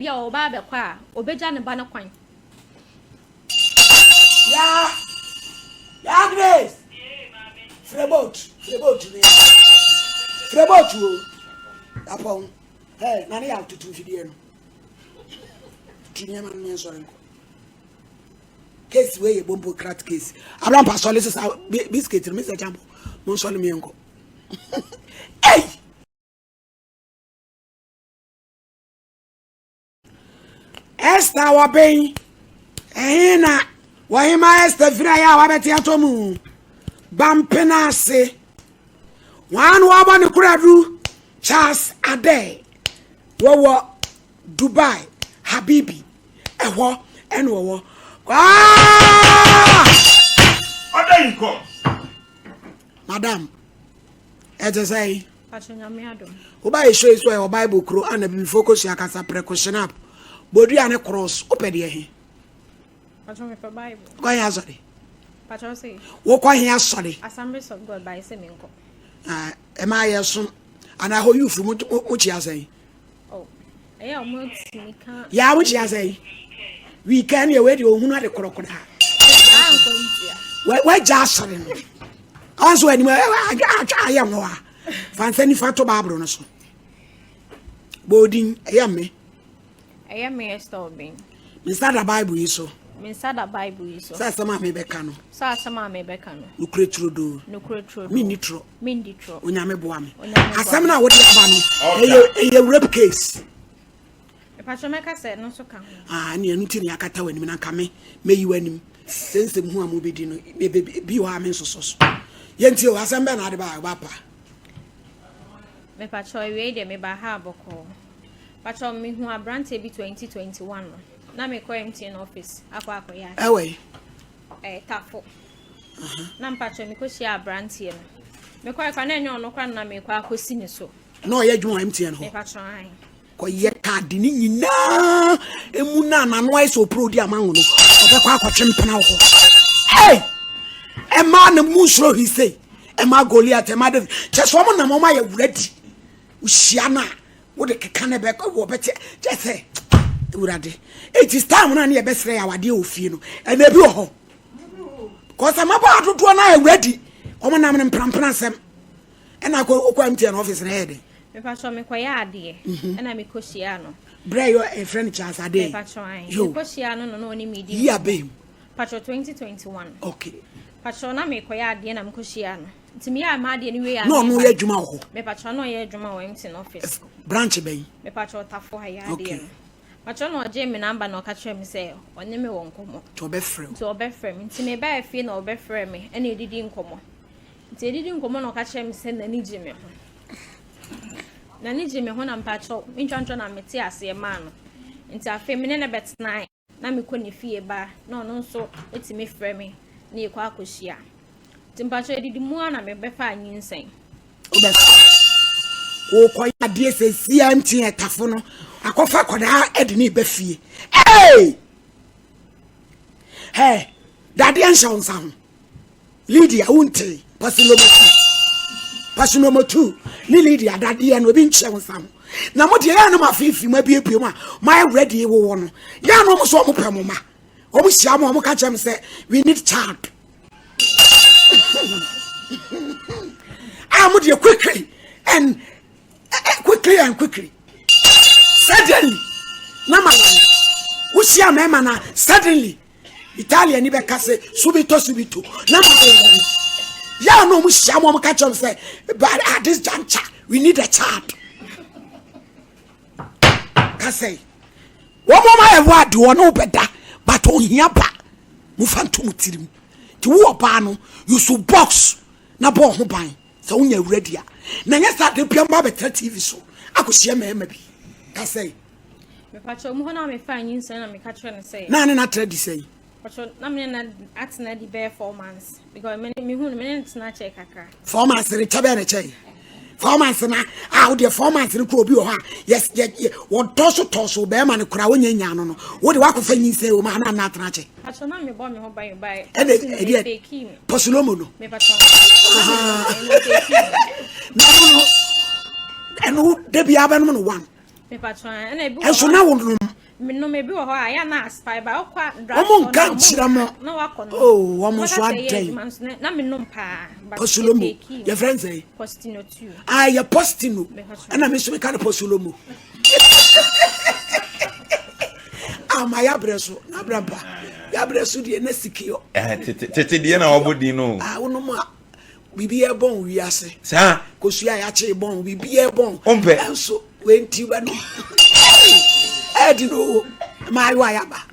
Bia oba be kwa obeja ne ba ne kwan. Ya Grace. Frebot ni. Frebot wo. Apon. Hey, nani ya tutu fidie no. Tunya man ni so renko. Case we bombo crat case. Abraham pastor listen biscuit me say jambo. Mo so le mi enko. Hey! Esther waben. Ehina wahima Esther fira ya wabeti atomu. Bampena se. Wan waba ne kuradu Charles Ade. Wowo Dubai Habibi. Ewo enwo. Ah! Oda inko. Madam. Eje say. Pachonya me adom. Oba e show iso e Bible kro ana bi focus ya kasa precaution up. Bodu ane cross opede he. Pacho me for Bible. Kwa ya sorry. Pacho say. Wo kwa ya sorry. Assemblies of God by say me nko. Ah, am I yesun ana ho you from uchi asay. Oh. Eh omo timi kan. Ya uchi asay. We can ye we di ohunu ade krokoda. Ah nko ntia. We ja sorry no. Anso ani ma aye ho a. Fansani fato babro no so. Bodin eyame. Eyame Esther bin. Mr. the Bible iso. Minsa da Bible iso. Sa sama me beka no. Sa sama me beka no. Nukure trodo. Nukure trodo. Mi nitro. Mi nitro. Onyame boa me. Asem na wodi aba no. Eye rape case. E pacho meka say no so kan. Ah, ne anu ti ne akata wani na nka me meyi wanim. Sense mu amu bedi no bi wa me soso. Yenti o asem be na ade ba pa. Me pacho we de me ba ha boko. Pacho me hu abrante bi 2021 no. Na me ko MTN office akwa ya. Ewe. Tafo. Na mpacho me ko shia abrante no. Me ko kwa na enyo no kwa na me ko akosi ni so. No ye dwuma MTN ho. Me pacho ai. Ko ye card ni nyina emu na na no iso prodi amanwo no. Obekwa akwatwempena ho. Hey! E ma na musro hi say. E ma Goliath e ma David. Cheso mo na mo ma ye ready. Ushia na wo de keka na be ko wo bete. Just say urade. It is time na na besre ya wade ofie no. E na bi wo ho. Ko sa maba atoto na e ready. Omo na me mprampra sem. E na ko MTN office na head. Me pacho me kwaya ade e na me ko shia no. Bra yo a friend Charles Ade. Me pacho ai. Me ko shia no no ni media. Yeah babe. Pacho 2021. Okay. Pacho na me kwaya ade na me ko shia no. Ntimi ya ma ade ni we ya. No no ye adwuma ho. Me pacho no ye adwuma wo MTN office. Branch ben. Me pacho tafo ha ya ade Okay. no. Pacho no je me number no ka kire me say onye me wo nkomo. To be frame. To obe frame. Nti me ba afie na obe frame me e na edidi nkomo. Nti edidi nkomo no ka kire me say na ni je me ho. Na ni je me ho na mpacho ntwantwo na mete ase ma no. Nti afi me ne na betna na me ko ne fie ba na ono nso etime frame na ekwa akohia. Nti mpacho edidi mu na me befa anyinsen. Obe. Wo ko ya de se CMT etafo no. Akofa koda edini be fie. Hey! Hey, daddy ansha onsa ho. Lydia unte, Pasino 2. Ni Lydia daddy and we bin che onsa ho. Na mo de ya no ma fifi ma biepie ma, my ready wo no. Ya no mo so mo pemo ma. O mo sia mo ka chem say we need child. I'm with quickly and quickly. Suddenly, Nama, we see a man suddenly. Italian ni bekase subito. Nama, ya no we see a mom catch him say, but at this juncture we need a child. Kase, one more word do no better, but on hiapa, mufantum tirim. To walk pano, you should box na bo ho ban. So when you're ready, na yesa de piamba be TV so. I could see me maybe. Kase. Me pacho mo na me fa anyinsen na me ka kire ne say. Na na trade say. Pacho na me na atina di be 4 months because me hu me na check kakra. 4 months re chabe na chei. 4 months na ah de 4 months ni ko obi o ha. Yes won toso be ma ne kura wonya nya no no. Wo de wakofa nyinse o ma na atena che. Pacho na me bo me ho bai. E Posilomo no. Me pacho. No. Eno de bia ba no one. Me patron na ebi. Enso na wo Me no me bi wo ho a ya na aspire ba okwa omo nka nchira mo na wakọ no. Oh, omo so adai. Na me no pa ba. Posulomo. Your friends say? Postino too. Ah, ya postino. And I miss me kind of posulomo. Ah, my abreso, abramba. Ya abreso di na sikio. Tete die na obodi no. Ah, wono ma bibi e bon wi ase. Sa, Kosua ya che bon bibi e bon. Ompe. Enso wenti ba no. Edi no my wa ya ba.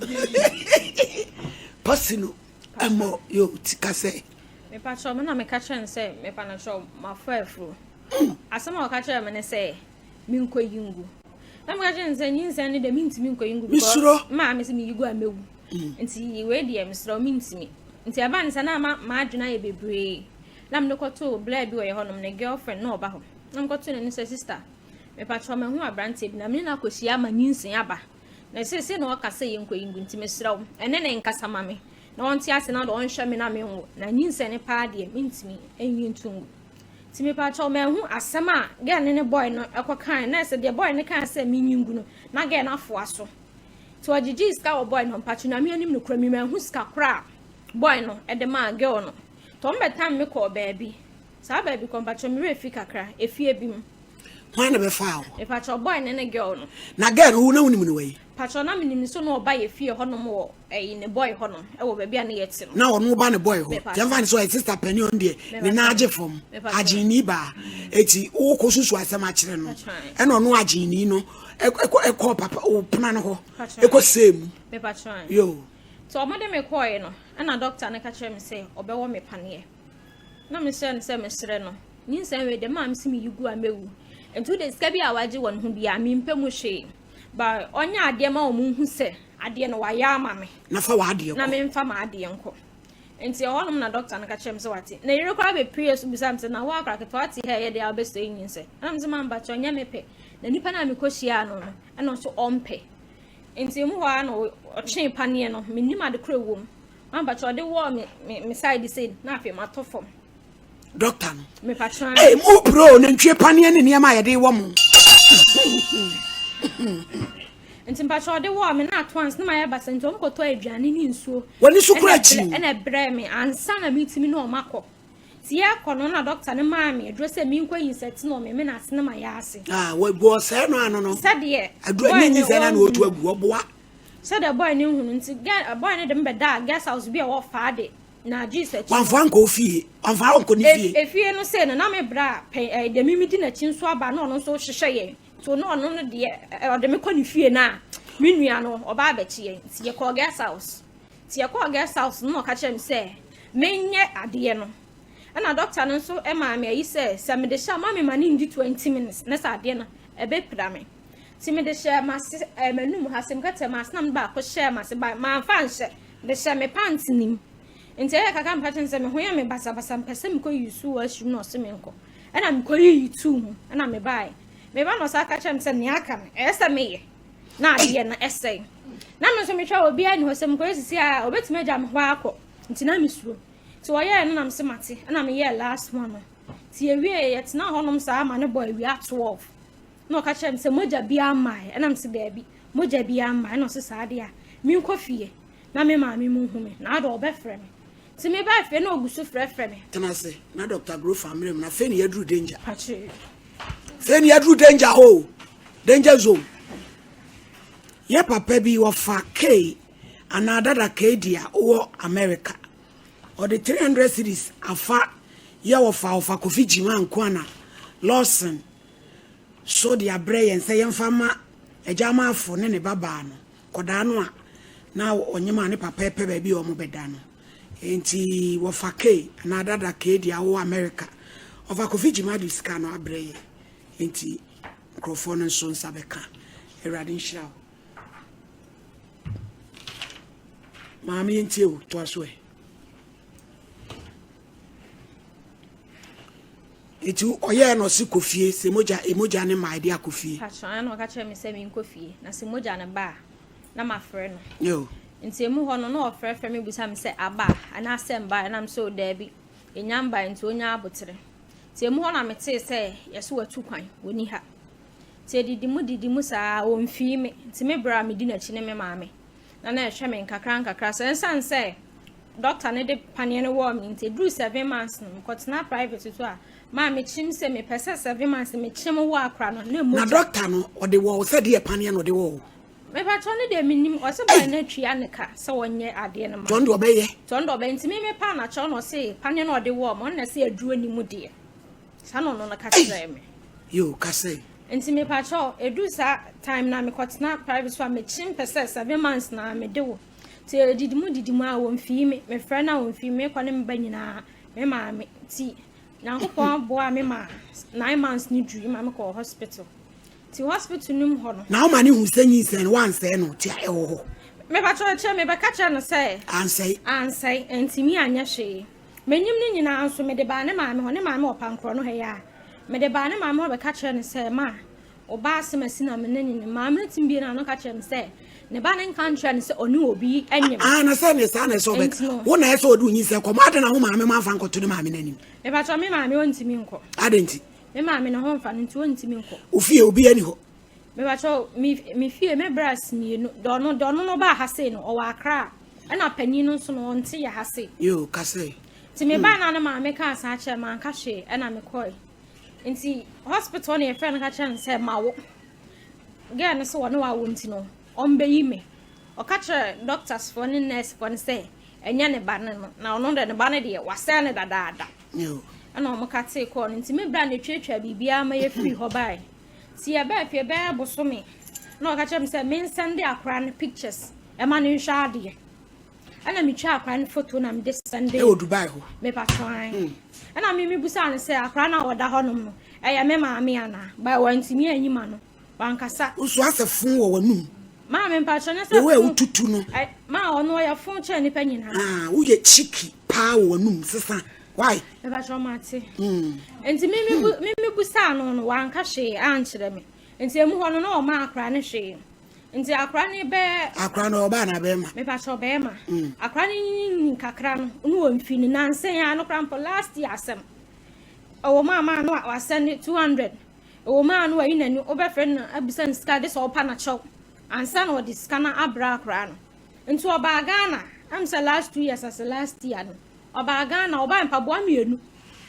Postino. Amo yo tikase. Me patron me na me ka chen say me pa na show ma fafro. Asama o ka chen me ne say mi nko yingu. Na me ka chen say nyinsa ne de mi ntimi nko yingu Misro. Ma me se mi yigu amewu. Nti we de am sro mi ntimi. Nti aba nsa na ma adwena ye bebre. Na me ko to bla bi wo ye honom ne girlfriend na oba ho. Na me ko to ne sister. Me patron me hu abrante bi na me na akosia ma nyinsa aba. Na se na o ka say nko yingu nti me sro. Ene ne nkasa ma me. Na on ti ase na do on hwe me na me ho na nyinse ne pa de mintimi enyi ntungu ti me pa cho me hu asem a ge ne boy no ekokan na se de boy ne kan se me nyingu no na ge na afo aso ti ogigi ska boy no pa chu na me anim no kura me hu ska kura boy no e de ma girl no to mbe tam me ko baabi sa baabi ko pa cho me refi kakra efie bi mu Why na be faa? e pa cho boy ne girl no Na girl hu na wuni we. Patro na minim so no oba ye fie honom wo ne boy honom e wo bia na ye ti no Na ono ba ne boy ho. Dem fan so sister penny on de ne na age from agini ba eti wo ko susu asem a kire no e no no agini no e papa o puna no ho e ko same me patro yo so omade me koye no na doctor na ka kire me say obewo me panie na me say me sere no nyin say we de ma me si me yugu amewu entu de ska bi awaje won ho bia me mpemu hwe ba onya ade ma omu hu se ade no wa ya ama me na fa wa ade ko na me mfa ma ade nko enti honum na doctor na ka chem se wati na yire kwa be priest bisam se na wa akra ke wati he ye de abeso yin se am ze man ba cho nya mepe na nipa na me koshia no no e no so ompe enti mu ho na o chen pane no me nim ade kra wom man ba cho de wo me side say na afi ma to fom doctor no me patron eh mu bro na ntwe pane ne niam a ye de wo mo Nti mpacho de wo me na twans na ma ya basa nti omko to aduane ni nsuo woni sukura chi na bre me ansa na mitimi na omako ti ya kono na doctor ne ma me adro se mi nkwa yinseti na me na ase na ma ya ase ah we bo se no ano no sade adro ne nyi se na no otu agu oboa sade boy ne hunu nti boy ne de mbeda gas house bi a wo fa de na Jesus wanfa nko fie wanfa nko ni fie efie no se na me bra de mimi di na chi nso aba na ono so hwehwe ye so no de de me koni fie na minua no oba abechi ye ti ye call guest house ti ye call guest house no ka chem say menye ade no na doctor no so e ma me yi say me de sha ma me mani ndi 20 minutes na sa ade no e be pira me ti me de sha ma manum ha sem ka te ma snam ba ko share ma se ba ma fa nse de sha me pants nim nti e ka kan pattern se me ho ya me basa mpese me ko yusu wa shum no se me nko na me ko yi tu na me bai me ba no sa ka chem se ne aka me ese me ye na ade na ese na me so me twa obi ani ho se me ko sisi a obetime ja me ho akọ nti na me suo ti wo ye no na me se mate na me ye last one no ti ewie ye ti na honom sa ama ne boy wi at 12 no ka chem se moja bia mai na me se baabi moja bia mai no se sa ade a mi nko fie na me ma me mu hu me na ade obefre me ti me ba fe na ogusu frefre me tena se na Dr. Grow family na fe ni yadru danger achi fe ni yadru danger ho danger zone ye papa bi wo fa k another k dia wo America or the 300 cities afa ye wo fa Kofi Jima Nkwana Lawson so dia bre yen say yemfama ejama afo ne baba no koda no a na onyema ne papa pe ba bi o mo beda no enti wo fa k another k dia wo America of Kofi Jima di ska no abre enti microphone so nsabeka eradin shao Mami enti o to aso e etu oye no si Kofie se emoja ne ma ide akofie patron no ka chere me se mi nkofie na se moja ne ba na ma frɛ no yo nti emu ho no na ofrɛ me busa me se aba ana asem ba na me so da bi enyamba nti onya abotre nti emu ho na me te se yeso watu kwan woni ha Ti didi mu saa o mfi me. Ti me bra me di na chi ne me maame. Na na ehwe me nkakra so ensan say doctor ne de panie ne wo me nti do 7 months no kotena private so a ma me chim se me pese 7 months me chim wo akra no na mu na doctor no o de wo said ye panie no de wo me pa to ne de minim o se ba na twia ne ka se wonye ade ne ma ton do obeye nti me pa na cho no se panie no de wo mo na se aduro ni mu de sa no no na ka se me yo ka se nti me pa cho edu sa time na me kotena private so me chim pese 7 months na me de wo ti didi mu a wo mfi me frɛ na wo mfi me kwane me ba nyina me ma me ti na nkopon boa me ma 9 months ni dru ma me ko hospital ti hospital nim ho no na o ma ne hu sanyi sen wan se no ti e ho me ba cho che me ba ka che no se ansai enti mi anya hwe menyim ni nyina anso me de ba ne ma me ho ne ma me opankro no he ya me de ba ne ma me ho be ka che no se ma oba asemasi na me nani ne ma me timbi na no ka che no se ne ba nan country ne se oni obi enyem na se ne sa na so be wo na so odu nyi se ko ma de na ho ma me ma fa nkoto ne ma me nanim me ba cho me ma me ontimi nko adenti me ma me no ho mfa nti ontimi nko ofie obi ani ho me ba cho mi fie me bras ni no do no ba ha se no o wa akra na pani no so no onte ya ha se yo ka se ti me ba na ma me ka sa che ma ka hwe na me koi nti hospital ne friend ka che se ma wo ga na so no wa wo nti no ombeyi me o catch doctors for ni nurse for ni say enya ne ba no na ono de ne ba ne de wasa ne dada yo ana o mokate ko nti me bra ne twetwa bibia ma ye free ho bai ti ya ba fie ba bosome na o catch me say me send akra ne pictures e ma ne hwa ade ana me twa akra ne photo na me de send e o Dubai ho me patwan ana me busa ne say akra na oda ho no no e ya me ma me ana ba wantimi anyima no wankasa usu asefun wo wanum ma me mpacho na se we ututu no ma ono ya fun che ni panyina wo ye chiki pa wanum sesa why me mpacho mate enti me busa no wanka hwe ankyere me enti emu ho no na o ma akra ne hwe enti akra ne be akra no oba na be ma me mpacho be ma akra ne kakra no no wo mfi ni nansen ya no krampo last year asem o ma no wa send 200 o ma no wa inani obefre na abusan ska de so pa na chow ansa no the scanner abra akra no nti oba Ghana am say last 2 years as last year no oba Ghana oba mpaboa mienu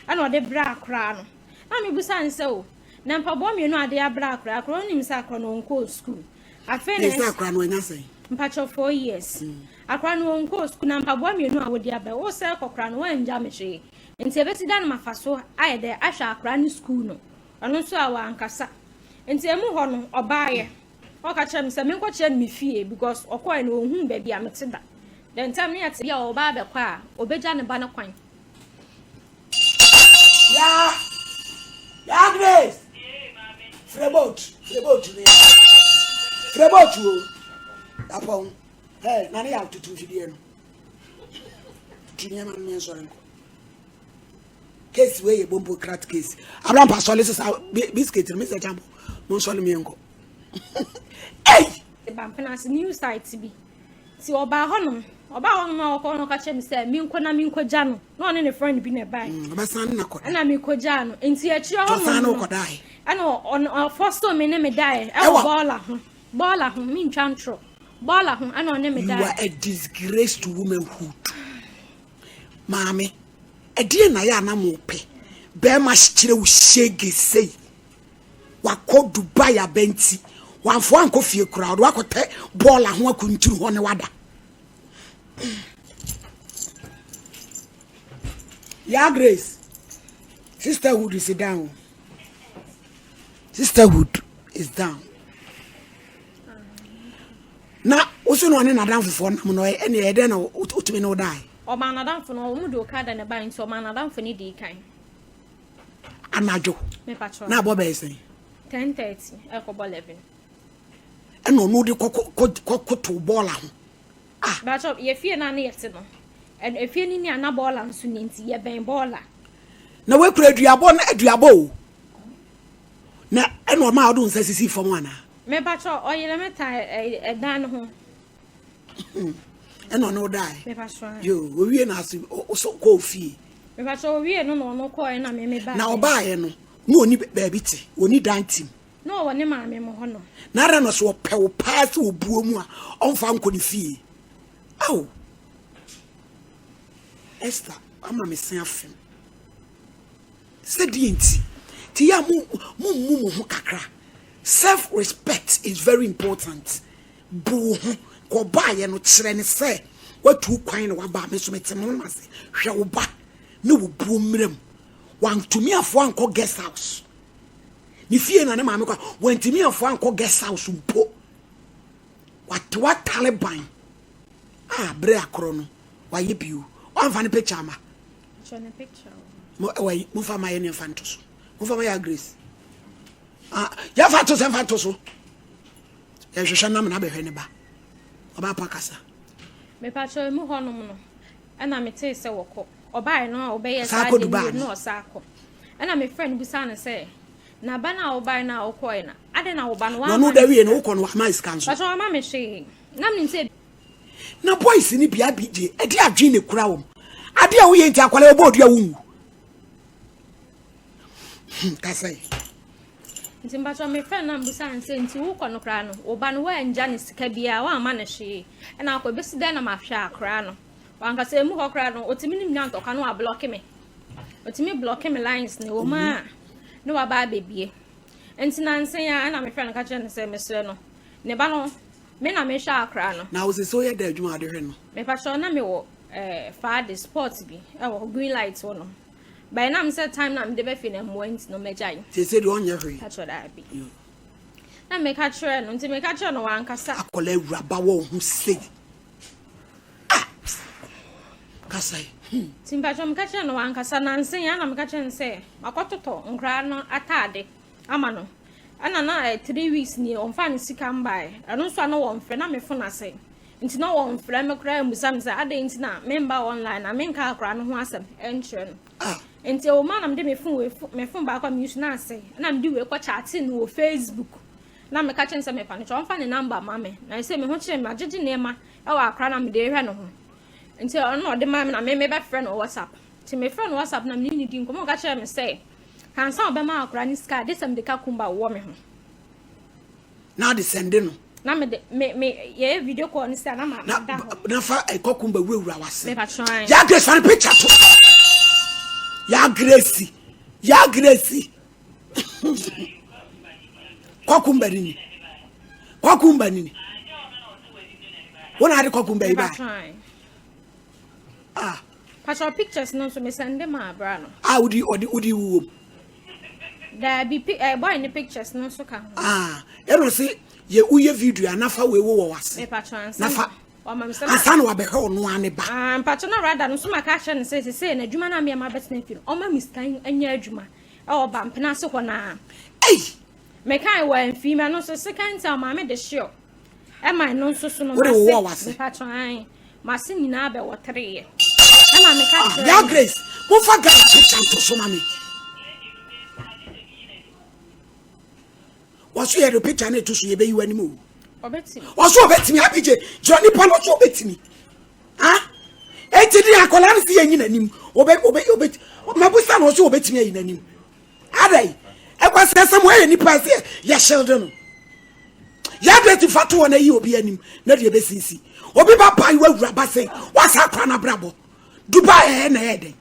ana ode bra akra no na me busa nse o na mpaboa mienu ade abra akra nim sa akra no nko school afa ne sa akra no anya say mpacho 4 years akra no nko school na mpaboa mienu a wodi aba o say kokra no wanja me hwe nti ebeti dan mafaso ayede ahwa akra ni school no ano so awa ankasa nti emu ho no obaaye o ka chem se me nko che me fie because okoi no ohun ba bia mete da then time me ate bia oba be kwa a obeja ne ba na kwan ya Grace Frebot o apon hey nani ya tutu fidie no tinya ma me so nko case we bombo crat case abram pa sole sa biscuit me se jambo mo sole me nko hey the bampnas new site bi ti oba hono ma okọ no ka chem se mi nko na mi nko ja no na one ne friend bi na bai obasan na ko na mi ko ja no enti achi hono obasan no ko dai ana on first me ne me dai e wo baller ho mi ntwantro baller ho ana on ne me dai you are a disgrace to womanhood mami edie na ya na mo pe be ma hire wo shege sei wakọ Dubai abenti wanfo anko fie kura do akote baller ho akunturu ho ne wada ya Grace sisterhood is down na oso no ne nadam fofo nam no ene ede na otumi no dai o ma nadam fo no mu do kada ne ba nti o ma nadam fo ni di kan anajo me patro na abo be sen 10:30 e ko 11 eno no di kokoto baller ho ba cho ye fie na na yete no en e fie ni ana baller nso ni nti ye ben baller na we kura aduabo na aduabo na eno ma odo nsa sisi fom ana me ba cho o yele meta e dan ho eno no dai me ba so yo we wie na aso so ko fie me ba cho wie no ko e na me ba na oba ye no oni baabi ti oni dan tim No one ma me mo hono. Na ra no so pe wo pass wo buo mu a onfa nko ni fie. Aw. Esther, ama me sen afem. Se di enti. Ti ya mu ho kakra. Self respect is very important. Bu ho ko ba ye no kire ne se watu kwan na wa ba me so metem no ase. Hwe wo ba ne wo buo mrem. Wan tumi afo anko guest house. Ni fie na ne maame kwa wantimi afo anko guest house mpo. What Taliban? Ah, bre akro no. Wa ye biu. Wan fa ne picture ma. Show ne picture. Mo fa ma ye ne fa ntoso. Mo fa ma ya Grace. Ah, ya fa to so. Ya hwehwe na me na be hwe ne ba. Oba pa kasa. Me pa cho mu honom no. Ana me te se woko. Oba no obeye sa no osako. Ana me friend busa na say na ba na oba na okoi na. Ade na oba no wa. No da wie no ukọ no ma is cancel. Pa cho ma me hwe. Na me say na boys ni bia bije e di adwe ne kura wo. Ade a wo ye nti akwala obo odua wo. Kasa yi. Nti mba cho me friend na busa na say nti ukọ no kra no. Oba no wa anja ne sika bia wa ma na hwe. E na akọ besi den na ma hwe akra no. Wanka say mu hokra no otimi nim nyanto ka no a block me. Otimi block me lines ne wo ma. No wa ba bebie. Enti na nsen ya na me friend ka che ne say me sre no. Ne ba no me na me hwa akra no. Na wo se so ye da adwuma ade hwe no. Me pa cho na me wo fa the sports bi. E wo green light wo no. By now me say time na me de be fi na mo enti no mejai. Se do onye hwe. Ka cho da bi. Na me ka chere no nti me ka chere no wanka sa. Akola awuraba wo hu sei. Kasai. Timba jom kache no ankasa na nsen ya na me kache nse makototo nkra no atade ama no ana na 3 weeks ni on fa ni sika mbae anu so na won fre na me fo na se nti na won fre me kra musam se ade nti na member online na me nka akra no ho asem enche no nti o ma na me de me fo ba kwa me use na se na me di we kwa chat no Facebook na me kache nse me fa ni chon fa ni number ma me na se me ho kire me agege ne ma e wa akra na me de hwe no ho nti ono de ma na me be friend on WhatsApp ti me friend WhatsApp na me ni di nkomo ka chere me say kan sa obe ma akra ni ska de sem de ka kumba wo me ho na de sende no na me ye video call ni say na ma na fa ekokumba wewura wase me pa try ya Grace fan picture to ya Grace kokumba ni wona ade kokumba yi ba Pacho pictures no so me send them bra no. Udi wo. Da be boy in the pictures no so ka. Ero se ye uye video anafa we wo wase. Me pacho nafa. O ma me say. Asan wa be ho no ane ba. Pacho na rather no so maka hye no say na adwuma na me ma betena fi no. O ma miskan anya adwuma. E o ba mpena se ho na. Ei. Me kai wa mfi me no so second time ma me de sure. E ma no so no ma se. Me pacho an. Ma se nyina be wo 3 Emma me ka ya Grace mo fa ga picture to so mami waso ye do picture na to so ye be yiwani mu obetimi waso obetimi abije Johnny Palo so obetimi eti di akola nsi ye nyina nim obet mabusa no so obetimi ye nanim adai e kwase sam we nipa se ye children no ya Grace fatu na yi obi anim na de be sisi obi ba pa iwa wura ba se wasa kra na brabo Dubai na ede.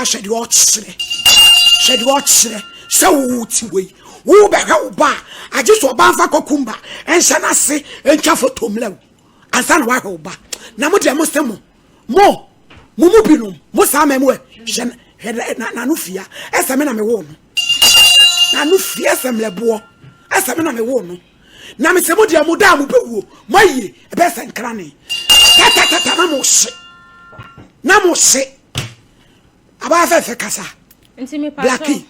Shedi ochre. Se wo ti we. Wo be ha wo ba. Aje so ba fa kokumba. Enhya na se entwa foto mlew. Ansa na wa ha wo ba. Na mo de mo se mo. Mo binum. Mo sa memu e. Na no fia esa me na me wo no na no fia esa me lebo esa me na me wo no na me se mo dia mo da mo bewuo maye e be se nkra ne ta na mo se aba fe kasa nti me pa Blackie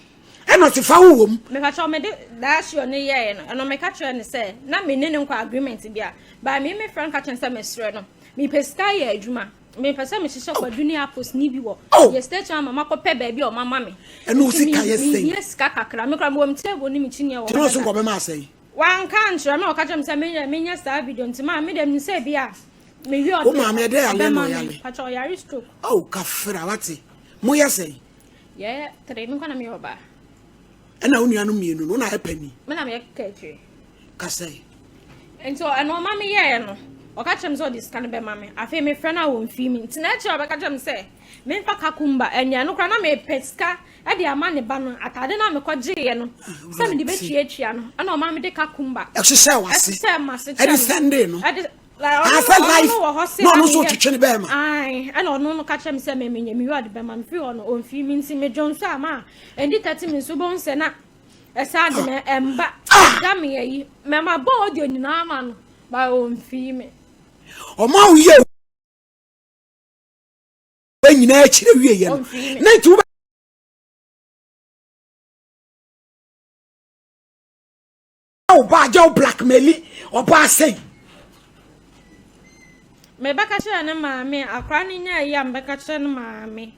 e no se fa wo me pa cho me de da sure ne ye no me ka chere ne se na me ne nkwa agreement bia ba me friend ka chere se me sre no me pesika ye adwuma me pese me hihye kwa dunia post ni bi wo ye stage mama ko pe ba bi o mama me eno sika ye sen yes ka kakra me kra mo mtebo ni mi chinie wo no so ko be ma sei One can't remember catch him say me star video ntima me dem say bia me wi o ma me dey ale no yale patch o yare stroke oh kafra wati mo yese yeah three me kwana me oba e na onua no mienu no na epani me na me ketwe kasai ento eno ma me ye no o catch him so this can be ma me afi me friend na won fi me ntina che oba catch him say me fa kakumba enya no kra na me peska e de ama ne ba no atade na me kwaje ye no se me de betwia no ana o ma me de kakumba e se wase e de sunday no I said life no so twetwe be ma ai ana no catch him say me nya me wi ade be ma me fi ono on fi me nti me jonso ama endi 30 minutes bon se na esa de me emba da me yi me ma bo audio nyina ama no ba on fi me o ma wo ye nyina akire wie ye no na tu o ba jaw blackmail o ba say me baka chere na maame akra ni nya ya mbeka chere na maame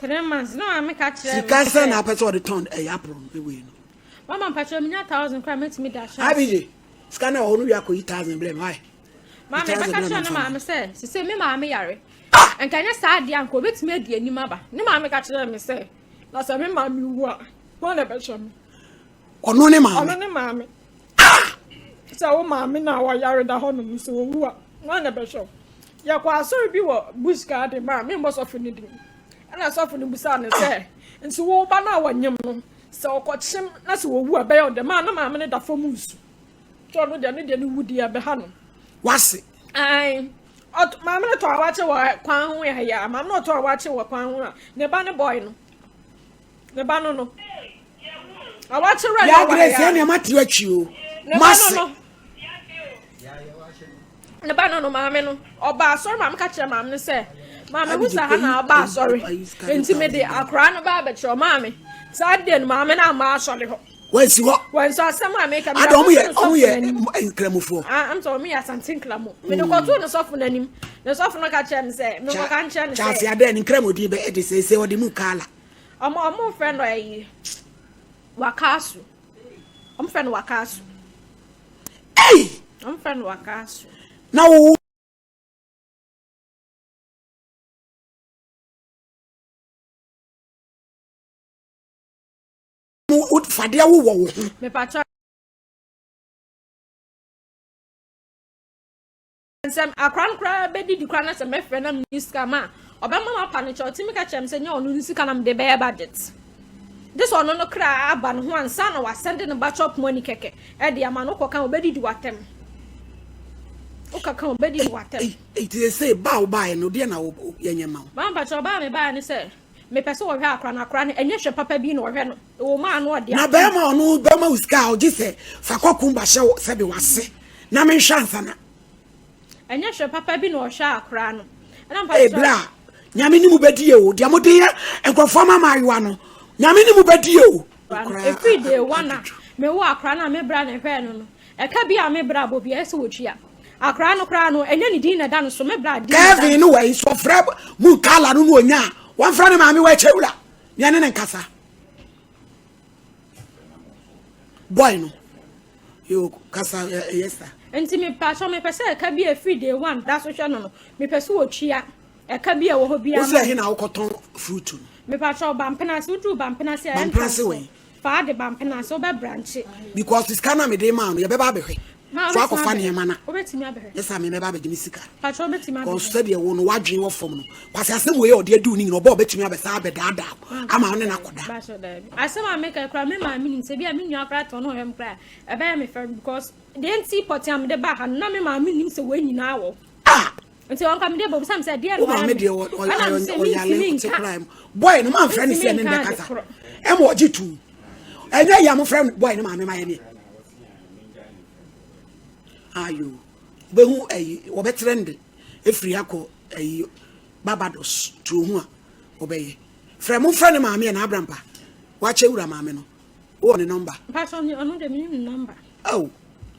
3 months no maame ka chere si cancer na person the turn e apro e we no mama pacho me 1000 kra metimi da sha abije scanner o no ya ko 1000 blame why maame baka chere na maame se me maame yare enka nya sa ade anko betimi adi anim aba ne maame ka chere me se na se me maame wu a won na be chere me ono ne maame se wo maame na wa yare da hono so wu a won na be chere ya kwa asori bi wo bush garden ma me mbo sofo ni dim ana sofo ni busa ne se nti wo ba na wanyem no se okochim na se wo wu abe yo de ma na ma me da fomusu to no de ne wudi abe ha no wase ai ot ma me to awache wo kwan ho ya ma me to awache wo kwan ho ne ba ne boy no awache ra ya grace ne matri achi o mase ne ba no maame no oba sorry maame ka kire maame ne se maame busa ha na oba sorry enti me de akra no ba be kire maame sa de no maame na ma sorry ho wensi ho wenso asem maame ka adom ye nkramofo am so me ya santin klamo me de ko to no sofo nanim ne sofo no ka kire me se me ko kan kire ne se chance ade ni nkramodi be e de se odi mu kala omo friend o yi wakasu omo friend wakasu hey omo friend wakasu na wo mu fadia wo me pacho nsem akran kra be di kra na se me frɛ na minister ma obama ma pa ne cho timi ka chem se nya onu nisika na me de be budget this one no kra aba no ho ansa na wa send ne backup money keke e de ama no kokan obedi di watem okaka obedi di watem it say ba no de na yenye ma ba pacho ba me ba ne se me pese wo hwe akra na akra ne enye hwe papa bi no wo hwe no wo ma no de na be ma onu be ma uska o gise fa kokumba hye se be wase na me hwansa na enye hwe papa bi no wo hwe akra no na pacho bla nyame ni mu bedie o de amode ye enkofo ma mayiwa no nyame ni mu bedie o every day one me wo akra na me bra na hwe no e ka bi a me bra bo bi e se wo twia akra no kra no enye ni din na da no so me bra din Kevin no way so fra mu kala no no onya wan fra ne maame wa chewula nyane ne nkasa boy no yo kasa yes sir enti me pacho me pese e ka bi every day one da so hwe no me pese wo twia e ka bi e wo ho bia wo se he na wo koton fruit no me pacho bampena se udu bampena se bampena se we fa de bampena so be branch because this kana me dey man ye be ba behwe so akofa ne ma na obetimi abehwe yes sir me be ba be gimi sika pacho obetimi abehwe ko so de wo no wadwen wo fom no kwase asem we ye ode adu ni no ba obetimi abesa abeda ama one na koda basho da asem ameka kra me ma mini se bia me nwa kra to no hem kra e be me fair because the NT pot am de ba ha na me ma mini se we nyina wo nti on kam de bob sam se de no me de o yale ko crime boy no man friend se ne be kasa e mo ojitu enya ya mo friend boy no ma me ma ye ni ayo behu wo be trend efri akọ Barbados to hu a obeye frem friend ma me na abrampa wa chewura ma me no wo ne number pastor ni onu de mi number oh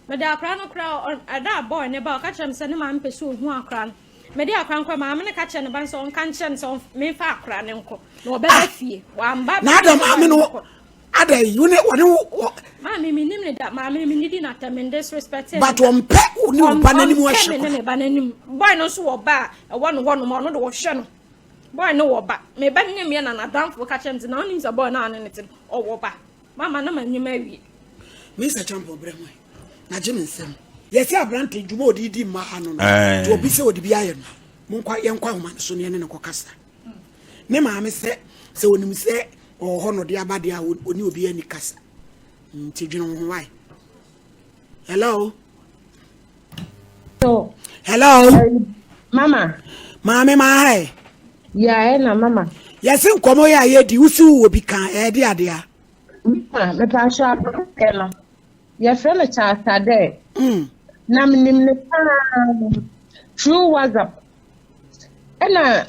me da akra no kra ada boy ne ba ka chem se ne ma mpeso hu akra me da akra nkwa ma me ne ka che ne ban so on kan che ne so me fa akra ne nko na obe ba fie wa mba na adam ma me no Ada you ne Mami minim ne da mami mi nidi na tem disrespect. But on pe uni ba nanim wo hye. Ne ba nanim. Boy no so wo ba e wo no no de wo hye no. Boy no wo ba. Me ba nim ye na damfo ka chem ti na onim se boy na ane ne ti o wo ba. Mama na manyim awie. Mr. Champo bremo. Na je nsem. Yesi abrante dwuma odidi ma ha no no. To obi se odi bi aye no. Monkwa yenkwa homa so ne ne kokasa. Ne maame se onim se ho no de abade a oni obi ani kasa. Nti dwene ho why? Hello. So, hello. Mama. Mama ma hai. Yeah, na mama. Yesi nkomo ya ye di usu obi kan e de ade a. Mama, me pa sha kelo. Ye fe me cha sade. Na minim ne through WhatsApp. Ena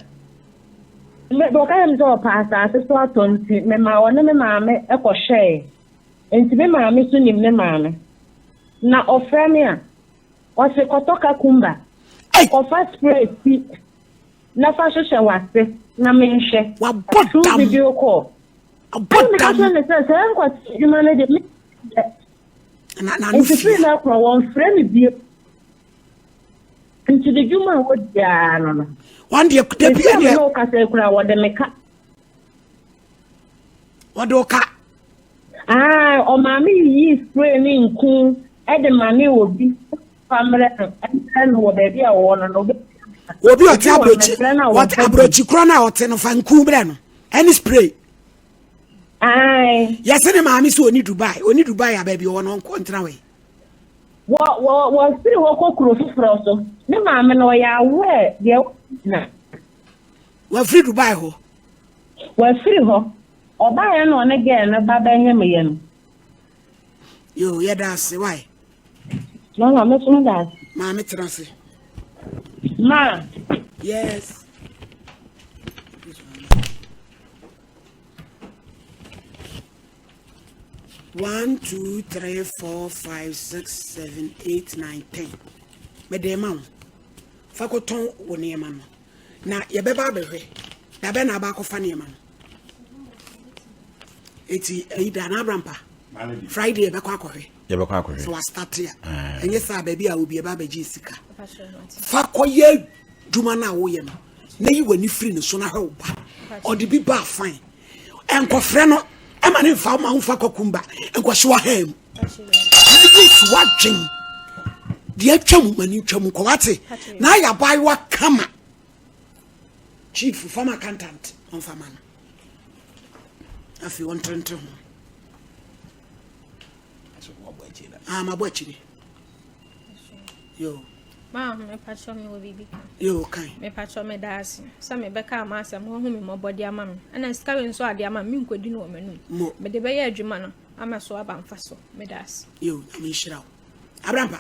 me do ka em do pa sa so atonti me ma wona me ma me e ko share. Enti me ma me so nim ne ma me. Na ofre me a o se kotoka kumba. Ofa spray ti. Na fa hwehwe wase na me nhwe. Wa bottom video call. Bottom. Na no free na kwa one friend bi. Into the human word ya no. One day could be any no ka say kura wo de meka. What do ka? O mama yi spray ni nku e de mama obi family and wo baby a wo no no. Obi o ti abrochi. What abrochi kro na o te no fa nku bre no. Any spray. Yes, any mammy so only Dubai a baby or no contra way. What still walk across also? No, mamma, no, ya where the well, free to buy ho. Well, free ho or buy one again about him. You, yeah, that's why. No, I'm not that. Mammy Transi. Ma, yes. 1, 2, 3, 4, 5, 6, 7, 8, 9, 10. Me de ma. Fa ko ton wo ne ma no. Na ye be ba behwe. Da be na ba ko fa ne ma no. Eti ida na abrampa. Friday be ko akohwe. Ye be ko akohwe. So wa start ya. Enye sa ba bi a obi e ba ba ji sika. Fa ko ye duma na wo ye no. Na yi wani free no so na hwe ba. O de bi ba fine. Enko frɛ no Emani fa ma unfa kokumba enko hwa hem this watching the atwam mani twam ko wate na ya bai wa kama chief farmer accountant on farmer afi won trento ma boachi yo ma me pacho me wo bibi yo kan me pacho me daasi sa me beka ma asem ho hu me mobodi ama me ana ska we nso ade ama me nkodi no manum me de be ya adwuma no ama so aba mfa so me daasi yo me shirawo abrampa